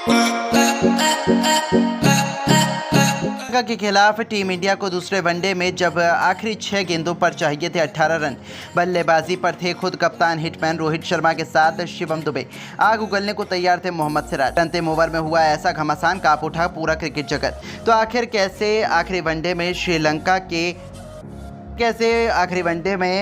श्रीलंका के खिलाफ team India को दूसरे वनडे में जब आखिरी 6 गेंदों पर चाहिए थे 18 रन, बल्लेबाजी पर थे खुद कप्तान हिटमैन रोहित शर्मा के साथ शिवम दुबे। आग उगलने को तैयार थे मोहम्मद सिराज। अंतिम ओवर में हुआ ऐसा घमासान, कांप उठा पूरा क्रिकेट जगत। तो आखिर कैसे आखिरी वनडे में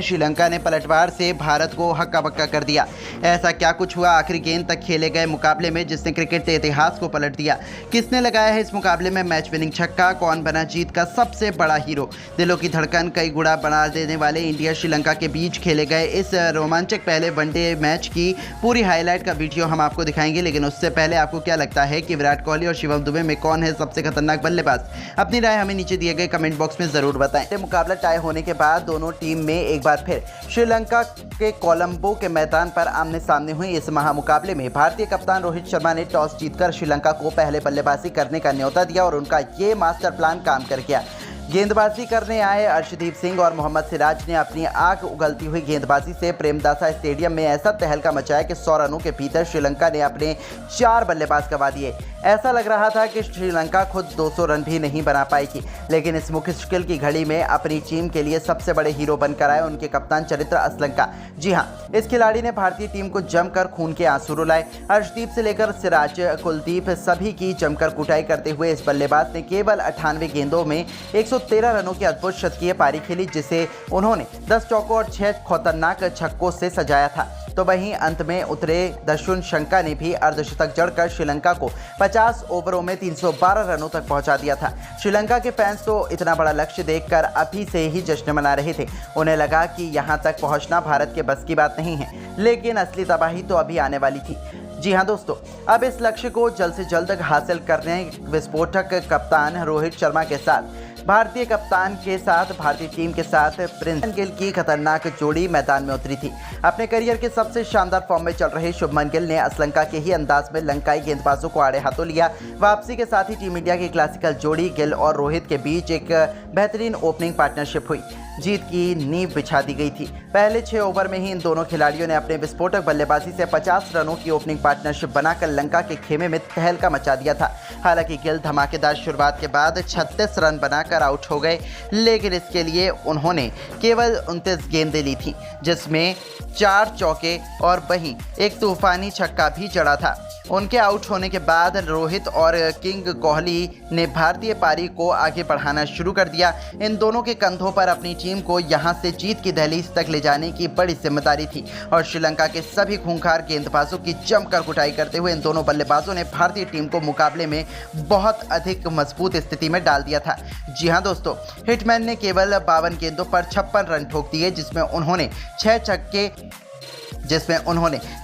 श्रीलंका ने पलटवार से भारत को हक्का बक्का कर दिया। ऐसा क्या कुछ हुआ आखिरी गेंद तक खेले गए मुकाबले में जिसने क्रिकेट के इतिहास को पलट दिया? किसने लगाया है इस मुकाबले में मैच विनिंग छक्का? कौन बना जीत का सबसे बड़ा हीरो? दिलों की धड़कन कई गुणा बढ़ा देने वाले इंडिया श्रीलंका के बीच खेले गए इस रोमांचक पहले वनडे मैच की पूरी हाईलाइट का वीडियो हम आपको दिखाएंगे। लेकिन उससे पहले आपको क्या लगता है कि विराट कोहली और शिवम दुबे में कौन है सबसे खतरनाक बल्लेबाज? अपनी राय हमें नीचे दिए गए कमेंट बॉक्स में जरूर बताएं। मुकाबला टाई होने के बाद दोनों टीम में एक बार फिर श्रीलंका के कोलंबो के मैदान पर आमने सामने हुई इस महामुकाबले में भारतीय कप्तान रोहित शर्मा ने टॉस जीतकर श्रीलंका को पहले बल्लेबाजी करने का न्योता दिया और उनका ये मास्टर प्लान काम कर गया। गेंदबाजी करने आए अर्शदीप सिंह और मोहम्मद सिराज ने अपनी आग उगलती हुई गेंदबाजी से प्रेमदासा स्टेडियम में ऐसा तहलका मचाया कि 100 रनों के भीतर श्रीलंका ने अपने 4 बल्लेबाज गंवा दिए। ऐसा लग रहा था कि श्रीलंका खुद 200 रन भी नहीं बना पाएगी। लेकिन इस मुश्किल की घड़ी में अपनी टीम के लिए सबसे बड़े हीरो बनकर आए उनके कप्तान चरित्र असलंका। जी हाँ, इस खिलाड़ी ने भारतीय टीम को जमकर खून के आंसू रुलाए। अर्शदीप से लेकर सिराज, कुलदीप सभी की जमकर कुटाई करते हुए इस बल्लेबाज ने केवल 98 गेंदों में 113 रनों की अद्भुत शतकीय पारी खेली, जिसे उन्होंने 10 चौकों और 6 खतरनाक छक्कों से सजाया था। तो वहीं अंत में उतरे दर्शन शंका ने भी अर्धशतक जड़कर श्रीलंका को 50 ओवरों में 312 रनों तक पहुंचा दिया था। श्रीलंका के फैंस तो इतना बड़ा लक्ष्य देखकर अभी से ही जश्न मना रहे थे। उन्हें लगा कि यहां तक पहुंचना भारत के बस की बात नहीं है, लेकिन असली तबाही तो अभी आने वाली थी। जी हाँ दोस्तों, अब इस लक्ष्य को जल्द से जल्द हासिल करने विस्फोटक कप्तान रोहित शर्मा के साथ भारतीय कप्तान के साथ भारतीय टीम के साथ प्रिंस गिल की खतरनाक जोड़ी मैदान में उतरी थी। अपने करियर के सबसे शानदार फॉर्म में चल रहे शुभमन गिल ने असलंका के ही अंदाज में लंकाई गेंदबाजों को आड़े हाथों लिया। वापसी के साथ ही टीम इंडिया की क्लासिकल जोड़ी गिल और रोहित के बीच एक बेहतरीन ओपनिंग पार्टनरशिप हुई। जीत की नींव बिछा दी गई थी। पहले 6 ओवर में ही इन दोनों खिलाड़ियों ने अपने विस्फोटक बल्लेबाजी से 50 रनों की ओपनिंग पार्टनरशिप बनाकर लंका के खेमे में तहलका मचा दिया था। हालांकि गिल धमाकेदार शुरुआत के बाद 36 रन बनाकर आउट हो गए, लेकिन इसके लिए उन्होंने केवल 29 गेंदें ली थी, जिसमें 4 चौके और वहीं एक तूफानी छक्का भी जड़ा था। उनके आउट होने के बाद रोहित और किंग कोहली ने भारतीय पारी को आगे बढ़ाना शुरू कर दिया। इन दोनों के कंधों पर अपनी टीम को यहां से जीत की दहलीज तक ले जाने की बड़ी जिम्मेदारी थी और श्रीलंका के सभी खूंखार गेंदबाजों की जमकर कुटाई करते हुए इन दोनों बल्लेबाजों ने भारतीय टीम को मुकाबले में बहुत अधिक मजबूत स्थिति में डाल दिया था। जी हाँ दोस्तों, हिटमैन ने केवल 52 गेंदों पर 56 रन ठोक दिए, जिसमें उन्होंने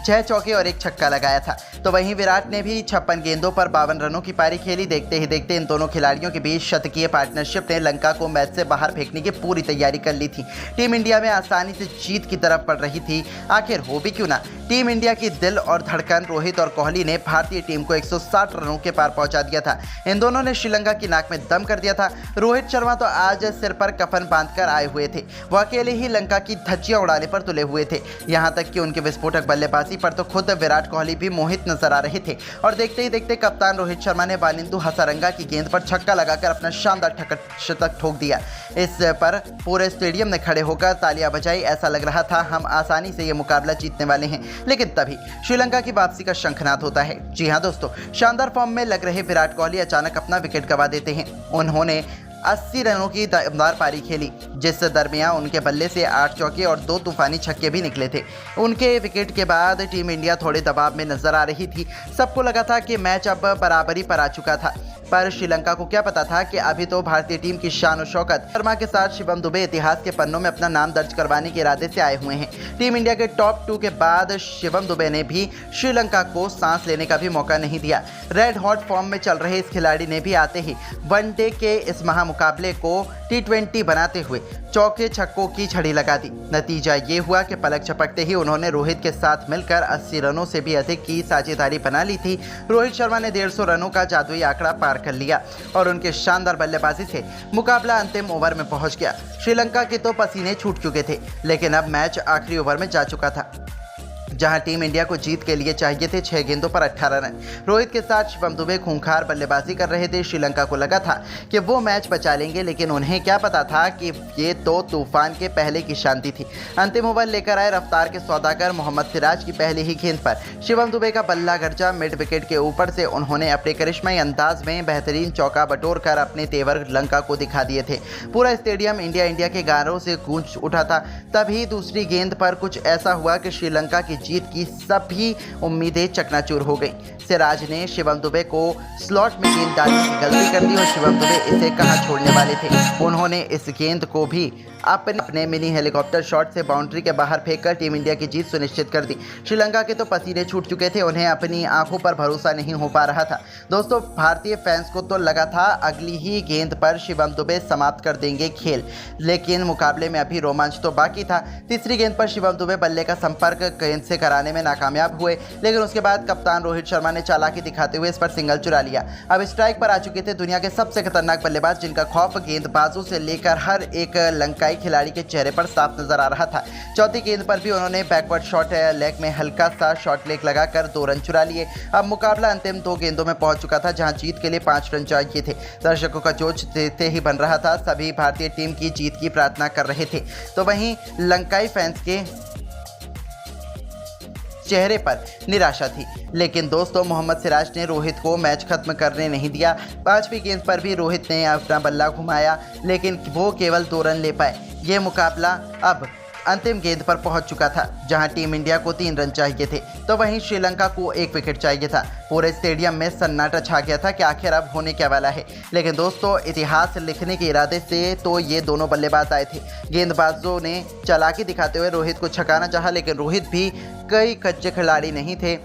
6 चौके और 1 छक्का लगाया था। तो वहीं विराट ने भी 56 गेंदों पर 52 रनों की पारी खेली। देखते ही देखते इन दोनों खिलाड़ियों के बीच शतकीय पार्टनरशिप ने लंका को मैच से बाहर फेंकने की पूरी तैयारी कर ली थी। टीम इंडिया में आसानी से जीत की तरफ बढ़ रही थी। आखिर हो भी क्यों ना, टीम इंडिया की दिल और धड़कन रोहित और कोहली ने भारतीय टीम को 160 रनों के पार पहुंचा दिया था। इन दोनों ने श्रीलंका की नाक में दम कर दिया था। रोहित शर्मा तो आज सिर पर कफन बांधकर आए हुए थे। वह अकेले ही लंका की धज्जियां उड़ाने पर तुले हुए थे। यहां तक कि उनके विस्फोटक बल्लेबाजी पर तो खुद विराट कोहली भी मोहित नजर आ रहे थे। और देखते ही देखते कप्तान रोहित शर्मा ने बानिंदु हसारंगा की गेंद पर छक्का लगाकर अपना शानदार शतक ठोक दिया। इस पर पूरे स्टेडियम ने खड़े होकर तालियां बजाई। ऐसा लग रहा था हम आसानी से ये मुकाबला जीतने वाले हैं। लेकिन तभी श्रीलंका की वापसी का शंखनाद होता है। जी हाँ दोस्तों, शानदार फॉर्म में लग रहे विराट कोहली अचानक अपना विकेट गंवा देते हैं। उन्होंने 80 रनों की दमदार पारी खेली, जिस दरमियान उनके बल्ले से 8 चौके और 2 तूफानी छक्के भी निकले थे। उनके विकेट के बाद टीम इंडिया थोड़े दबाव में नजर आ रही थी। सबको लगा था कि मैच अब बराबरी पर आ चुका था, पर श्रीलंका को क्या पता था कि अभी तो भारतीय टीम की शान और शौकत शर्मा के साथ शिवम दुबे इतिहास के पन्नों में अपना नाम दर्ज करवाने के इरादे से आए हुए हैं। टीम इंडिया के टॉप 2 के बाद शिवम दुबे ने भी श्रीलंका को सांस लेने का भी मौका नहीं दिया। रेड हॉट फॉर्म में चल रहे इस खिलाड़ी ने भी आते ही वनडे के इस महामुकाबले को T20 बनाते हुए चौके छक्कों की छड़ी लगा दी। नतीजा ये हुआ कि पलक झपकते ही उन्होंने रोहित के साथ मिलकर 80 रनों से भी अधिक की साझेदारी बना ली थी। रोहित शर्मा ने 150 रनों का जादुई आंकड़ा पार कर लिया और उनके शानदार बल्लेबाजी से मुकाबला अंतिम ओवर में पहुंच गया। श्रीलंका के तो पसीने छूट चुके थे, लेकिन अब मैच आखिरी ओवर में जा चुका था। जहां टीम इंडिया को जीत के लिए चाहिए थे 6 गेंदों पर 18 रन। रोहित के साथ शिवम दुबे खूंखार बल्लेबाजी कर रहे थे। श्रीलंका को लगा था कि वो मैच बचा लेंगे, लेकिन उन्हें क्या पता था कि ये तो तूफान के पहले की शांति थी। अंतिम ओवर लेकर आए रफ्तार के सौदागर मोहम्मद सिराज की पहली ही गेंद पर शिवम दुबे का बल्ला गरजा। मिड विकेट के ऊपर से उन्होंने अपने करिश्माई अंदाज में बेहतरीन चौका बटोर कर अपने तेवर लंका को दिखा दिए थे। पूरा स्टेडियम इंडिया इंडिया के गानों से गूंज उठा था। तभी दूसरी गेंद पर कुछ ऐसा हुआ कि श्रीलंका की जीत की सभी उम्मीदें चकनाचूर हो गई। सिराज ने शिवम दुबे को स्लॉट में गेंद डालने की गलती कर दी और शिवम दुबे इसे कहां छोड़ने वाले थे। उन्होंने इस गेंद को भी अपने मिनी हेलीकॉप्टर शॉट से बाउंड्री के बाहर फेंककर टीम इंडिया की जीत सुनिश्चित कर दी। श्रीलंका के तो पसीने छूट चुके थे, उन्हें अपनी आंखों पर भरोसा नहीं हो पा रहा था। दोस्तों, भारतीय फैंस को तो लगा था अगली ही गेंद पर शिवम दुबे समाप्त कर देंगे खेल, लेकिन मुकाबले में अभी रोमांच तो बाकी था। तीसरी गेंद पर शिवम दुबे बल्ले का संपर्क गेंद से कराने में नाकामयाब हुए, लेकिन उसके बाद कप्तान रोहित शर्मा ने चालाकी दिखाते हुए इस पर सिंगल चुरा लिया। अब स्ट्राइक पर आ चुके थे दुनिया के सबसे खतरनाक बल्लेबाज, जिनका खौफ गेंदबाजों से लेकर हर एक लंकाई खिलाड़ी के चेहरे पर साफ नजर आ रहा था। चौथी गेंद पर भी उन्होंने बैकवर्ड शॉट लेग में हल्का सा शॉट लेग लगाकर 2 रन चुरा लिए। अब मुकाबला अंतिम 2 गेंदों में पहुंच चुका था, जहां जीत के लिए 5 रन चाहिए थे। दर्शकों का जोश देते ही बन रहा था, सभी भारतीय टीम की जीत की प्रार्थना कर रहे थे। तो वहीं लंकाई फैंस के चेहरे पर निराशा थी। लेकिन दोस्तों, मोहम्मद सिराज ने रोहित को मैच खत्म करने नहीं दिया। 5वीं गेंद पर भी रोहित ने अपना बल्ला घुमाया, लेकिन वो केवल 2 रन ले पाए। ये मुकाबला अब अंतिम गेंद पर पहुंच चुका था, जहां टीम इंडिया को 3 रन चाहिए थे, तो वहीं श्रीलंका को 1 विकेट चाहिए था। पूरे स्टेडियम में सन्नाटा छा गया था कि आखिर अब होने क्या वाला है। लेकिन दोस्तों, इतिहास लिखने के इरादे से तो ये दोनों बल्लेबाज आए थे। गेंदबाजों ने चालाकी दिखाते हुए रोहित को छकाना चाहा, लेकिन रोहित भी कई कच्चे खिलाड़ी नहीं थे।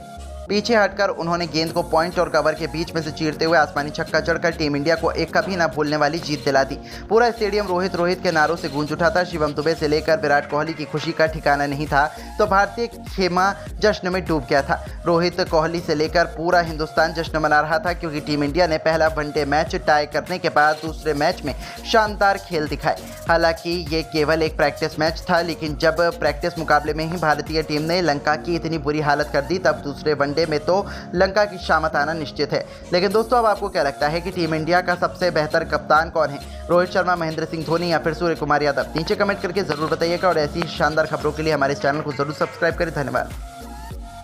पीछे हटकर उन्होंने गेंद को पॉइंट और कवर के बीच में से चीरते हुए आसमानी छक्का जड़कर टीम इंडिया को एक कभी ना भूलने वाली जीत दिला दी। पूरा स्टेडियम रोहित रोहित के नारों से गूंज उठा था। शिवम दुबे से लेकर विराट कोहली की खुशी का ठिकाना नहीं था, तो भारतीय खेमा जश्न में डूब गया था। रोहित कोहली से लेकर पूरा हिंदुस्तान जश्न मना रहा था, क्योंकि टीम इंडिया ने पहला वनडे मैच टाई करने के बाद दूसरे मैच में शानदार खेल दिखाए। हालांकि ये केवल एक प्रैक्टिस मैच था, लेकिन जब प्रैक्टिस मुकाबले में ही भारतीय टीम ने लंका की इतनी बुरी हालत कर दी, तब दूसरे वनडे में तो लंका की शामत आना निश्चित है। लेकिन दोस्तों, अब आपको क्या लगता है कि टीम इंडिया का सबसे बेहतर कप्तान कौन है? रोहित शर्मा, महेंद्र सिंह धोनी या फिर सूर्य कुमार यादव? नीचे कमेंट करके जरूर बताइएगा और ऐसी शानदार खबरों के लिए हमारे चैनल को जरूर सब्सक्राइब करें। धन्यवाद।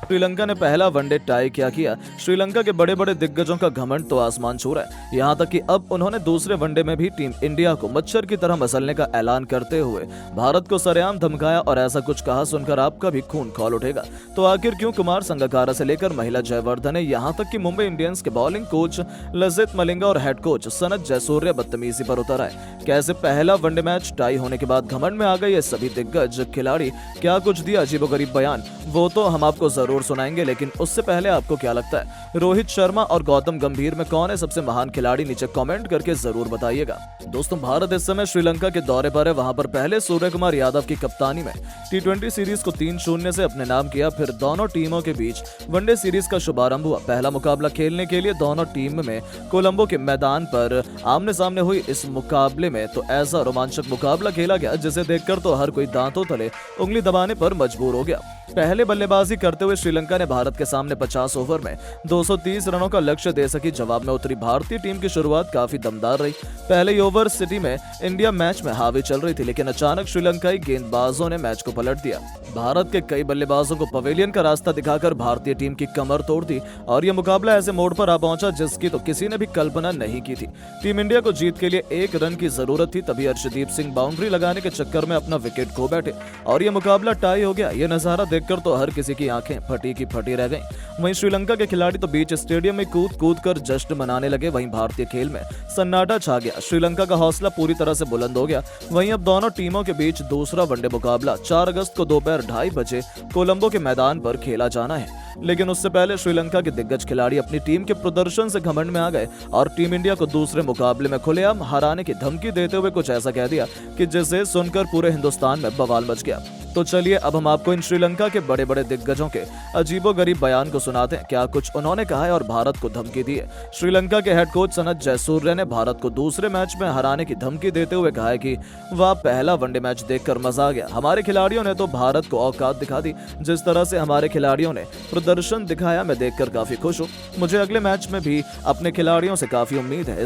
श्रीलंका ने पहला वनडे टाई क्या किया? श्रीलंका के बड़े बड़े दिग्गजों का घमंड तो आसमान छू रहा है। यहाँ तक कि अब उन्होंने दूसरे वनडे में भी टीम इंडिया को मच्छर की तरह मसलने का ऐलान करते हुए भारत को सरेआम धमकाया, और ऐसा कुछ कहा सुनकर आपका भी खून खौल उठेगा। तो आखिर क्यों कुमार संगकारा से लेकर महिला जयवर्धने, यहाँ तक कि मुंबई इंडियंस के बॉलिंग कोच लजित मलिंगा और हेड कोच सनत जयसूर्या बदतमीजी पर उतर आए? कैसे पहला वनडे मैच टाई होने के बाद घमंड में आ गए ये सभी दिग्गज खिलाड़ी? क्या कुछ दिया अजीबोगरीब बयान, वो तो हम आपको जरूर सुनाएंगे, लेकिन उससे पहले आपको क्या लगता है, रोहित शर्मा और गौतम गंभीर में कौन है सबसे महान खिलाड़ी? नीचे कमेंट करके जरूर बताइएगा। दोस्तों, भारत इस समय श्रीलंका के दौरे पर है। वहां पर पहले सूर्य कुमार यादव की कप्तानी में T20 सीरीज को 3-0 से अपने नाम किया। फिर दोनों टीमों के बीच वनडे सीरीज का शुभारंभ हुआ। पहला मुकाबला खेलने के लिए दोनों टीम में कोलंबो के मैदान पर आमने सामने हुई। इस मुकाबले में तो ऐसा रोमांचक मुकाबला खेला गया जिसे देखकर तो हर कोई दांतों तले उंगली दबाने पर मजबूर हो गया। पहले बल्लेबाजी करते हुए श्रीलंका ने भारत के सामने 50 ओवर में 230 रनों का लक्ष्य दे सकी। जवाब में उतरी भारतीय टीम की शुरुआत काफी दमदार रही। पहले ओवर सिटी में इंडिया मैच में हावी चल रही थी, लेकिन अचानक श्रीलंकाई गेंदबाजों ने मैच को पलट दिया। भारत के कई बल्लेबाजों को पवेलियन का रास्ता दिखाकर भारतीय टीम की कमर तोड़ दी, और यह मुकाबला ऐसे मोड़ पर आ पहुंचा जिसकी तो किसी ने भी कल्पना नहीं की थी। टीम इंडिया को जीत के लिए 1 रन की जरूरत थी, तभी अर्शदीप सिंह बाउंड्री लगाने के चक्कर में अपना विकेट खो बैठे और यह मुकाबला टाई हो गया। यह नजारा देखकर तो हर किसी की आंखें फटी की फटी रह गईं। वहीं श्रीलंका के खिलाड़ी तो बीच स्टेडियम में कूद कूद कर जश्न मनाने लगे। वहीं भारतीय खेल में सन्नाटा छा गया। श्रीलंका का हौसला पूरी तरह से बुलंद हो गया। वहीं अब दोनों टीमों के बीच दूसरा वनडे मुकाबला 4 अगस्त को दोपहर 2:30 बजे कोलंबो के मैदान पर खेला जाना है। लेकिन उससे पहले श्रीलंका के दिग्गज खिलाड़ी अपनी टीम के प्रदर्शन से घमंड में आ गए और टीम इंडिया को दूसरे मुकाबले में खुलेआम हराने की धमकी देते हुए कुछ ऐसा कह दिया कि जिसे सुनकर पूरे हिंदुस्तान में बवाल मच गया। तो चलिए अब हम आपको इन श्रीलंका के बड़े बड़े दिग्गजों के अजीबोगरीब बयान को सुनाते हैं। क्या कुछ उन्होंने कहा है और भारत को धमकी दी है। श्रीलंका के हेड कोच सनत जयसूर्य ने भारत को दूसरे मैच में हराने की धमकी देते हुए कहा है कि वह पहला वनडे मैच देखकर मजा आ गया। हमारे खिलाड़ियों ने तो भारत को औकात दिखा दी। जिस तरह से हमारे खिलाड़ियों ने प्रदर्शन दिखाया, मैं देखकर काफी खुश हूँ। मुझे अगले मैच में भी अपने खिलाड़ियों से काफी उम्मीद है।